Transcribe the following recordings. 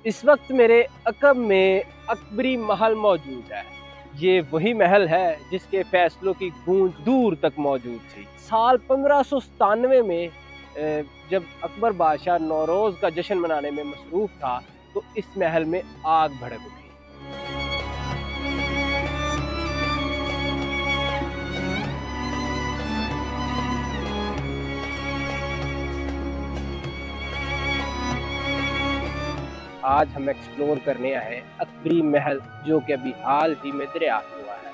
इस वक्त मेरे अकब में अकबरी महल मौजूद है। ये वही महल है जिसके फैसलों की गूंज दूर तक मौजूद थी। साल 1597 में जब अकबर बादशाह नौरोज का जश्न मनाने में मसरूफ था तो इस महल में आग भड़क उठी। आज हम एक्सप्लोर करने आए हैं अकबरी महल, जो कि अभी हाल ही में दरियाफ्त हुआ है।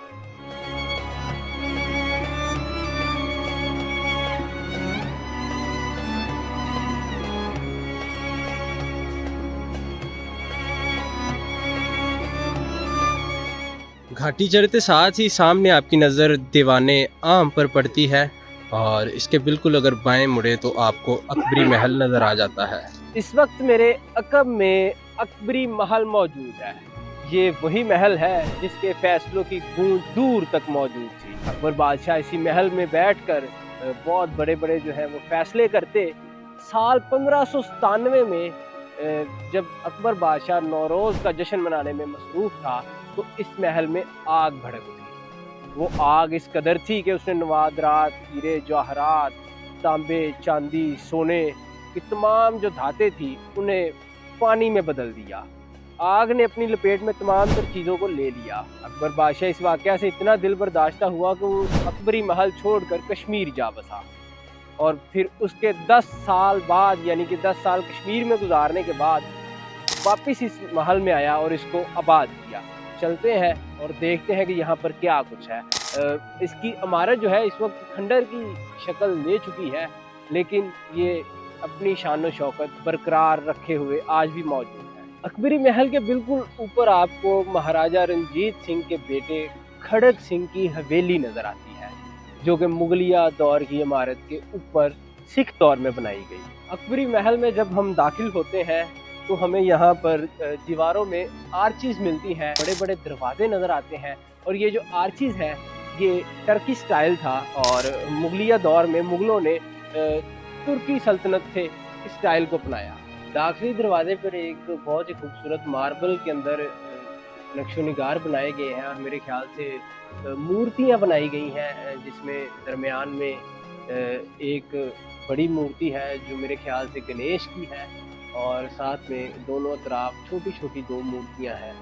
घाटी चढ़ते साथ ही सामने आपकी नज़र दीवाने आम पर पड़ती है और इसके बिल्कुल अगर बाएं मुड़े तो आपको अकबरी महल नज़र आ जाता है। इस वक्त मेरे अकब में अकबरी महल मौजूद है। ये वही महल है जिसके फैसलों की गूंज दूर तक मौजूद थी। अकबर बादशाह इसी महल में बैठकर बहुत बड़े बड़े जो है वो फैसले करते। साल 1597 में जब अकबर बादशाह नौरोज का जश्न मनाने में मसरूफ था तो इस महल में आग भड़क उठी। वो आग इस कदर थी कि उसने नवादरात, हीरे जवाहरात, तांबे, चांदी, सोने की तमाम जो धातें थी उन्हें पानी में बदल दिया। आग ने अपनी लपेट में तमाम तर चीज़ों को ले लिया। अकबर बादशाह इस वाक़या से इतना दिल बर्दाश्ता हुआ कि वो अकबरी महल छोड़कर कश्मीर जा बसा और फिर उसके 10 साल बाद, यानी कि 10 साल कश्मीर में गुजारने के बाद वापस इस महल में आया और इसको आबाद किया। चलते हैं और देखते हैं कि यहाँ पर क्या कुछ है। इसकी इमारत जो है इस वक्त खंडर की शक्ल ले चुकी है, लेकिन ये अपनी शान व शौकत बरकरार रखे हुए आज भी मौजूद है। अकबरी महल के बिल्कुल ऊपर आपको महाराजा रंजीत सिंह के बेटे खड़क सिंह की हवेली नजर आती है, जो कि मुगलिया दौर की इमारत के ऊपर सिख दौर में बनाई गई। अकबरी महल में जब हम दाखिल होते हैं तो हमें यहाँ पर दीवारों में आर्चिज मिलती हैं, बड़े बड़े दरवाजे नज़र आते हैं। और ये जो आर्चिज है ये टर्की स्टाइल था और मुगलिया दौर में मुगलों ने तुर्की सल्तनत से इस स्टाइल को अपनाया। दाखिली दरवाजे पर एक बहुत ही खूबसूरत मार्बल के अंदर नक्शो निगार बनाए गए हैं और मेरे ख्याल से मूर्तियाँ बनाई गई हैं, जिसमें दरमियान में एक बड़ी मूर्ति है जो मेरे ख्याल से गणेश की है और साथ में दोनों तरफ छोटी छोटी 2 मूर्तियां हैं।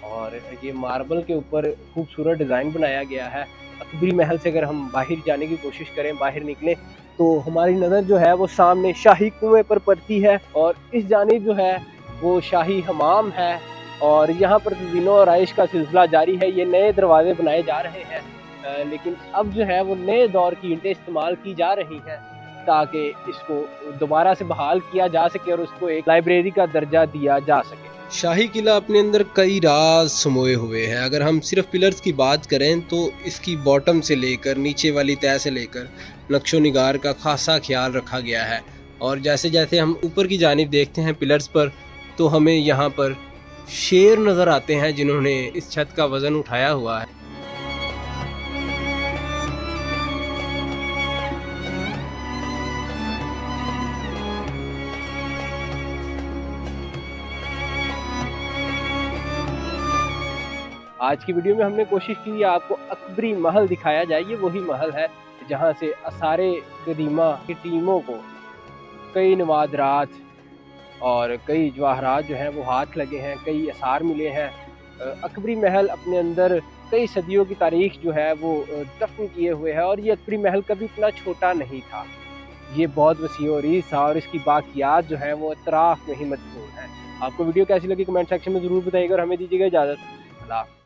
और ये मार्बल के ऊपर खूबसूरत डिज़ाइन बनाया गया है। अकबरी महल से अगर हम बाहर जाने की कोशिश करें, बाहर निकलें, तो हमारी नज़र जो है वो सामने शाही कुएं पर पड़ती है और इस जानिब जो है वो शाही हमाम है और यहाँ पर तज़ीनो और आइश का सिलसिला जारी है। ये नए दरवाजे बनाए जा रहे हैं, लेकिन अब जो है वो नए दौर की ईंटें इस्तेमाल की जा रही हैं ताकि इसको दोबारा से बहाल किया जा सके और उसको एक लाइब्रेरी का दर्जा दिया जा सके। शाही किला अपने अंदर कई राज समोए हुए हैं। अगर हम सिर्फ पिलर्स की बात करें तो इसकी बॉटम से लेकर नीचे वाली तह से लेकर नक्शो निगार का खासा ख्याल रखा गया है। और जैसे जैसे हम ऊपर की जानिब देखते हैं पिलर्स पर, तो हमें यहाँ पर शेर नज़र आते हैं जिन्होंने इस छत का वज़न उठाया हुआ है। आज की वीडियो में हमने कोशिश की आपको अकबरी महल दिखाया जाए। ये वही महल है जहाँ से आसारे कदीमा की टीमों को कई नवादरात और कई जवाहरात जो हैं वो हाथ लगे हैं, कई आसार मिले हैं। अकबरी महल अपने अंदर कई सदियों की तारीख जो है वो दफन किए हुए है और ये अकबरी महल कभी इतना छोटा नहीं था। ये बहुत वसीअ और रीज़ था और इसकी बाकियात जो है वो इतराफ़ में ही मदफून है। आपको वीडियो कैसी लगी कमेंट सेक्शन में ज़रूर बताइएगा और हमें दीजिएगा इजाज़त। अल्लाह।